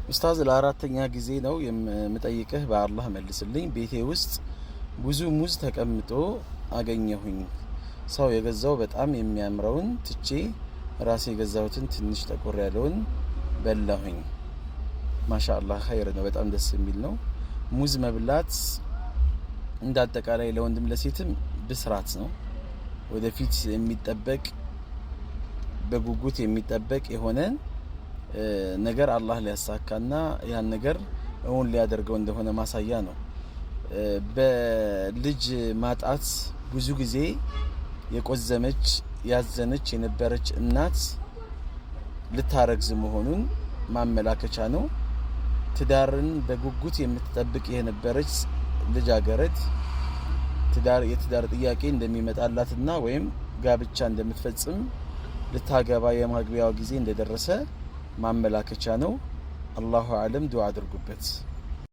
ኡስታዝ ለአራተኛ ጊዜ ነው የምጠይቅህ፣ በአላህ መልስልኝ። ቤቴ ውስጥ ብዙ ሙዝ ተቀምጦ አገኘሁኝ። ሰው የገዛው በጣም የሚያምረውን ትቼ ራሴ የገዛሁትን ትንሽ ጠቆር ያለውን በላሁኝ። ማሻአላህ ኸይር ነው፣ በጣም ደስ የሚል ነው። ሙዝ መብላት እንዳጠቃላይ ለወንድም ለሴትም ብስራት ነው። ወደፊት የሚጠበቅ በጉጉት የሚጠበቅ የሆነ ነገር አላህ ሊያሳካና ያን ነገር እውን ሊያደርገው እንደሆነ ማሳያ ነው። በልጅ ማጣት ብዙ ጊዜ የቆዘመች ያዘነች የነበረች እናት ልታረግዝ መሆኑን ማመላከቻ ነው። ትዳርን በጉጉት የምትጠብቅ የነበረች ልጃገረድ የትዳር ጥያቄ እንደሚመጣላትና ወይም ጋብቻ እንደምትፈጽም ልታገባ የማግቢያው ጊዜ እንደደረሰ ማመላከቻ ነው። አላሁ አለም። ዱዓ አድርጉበት።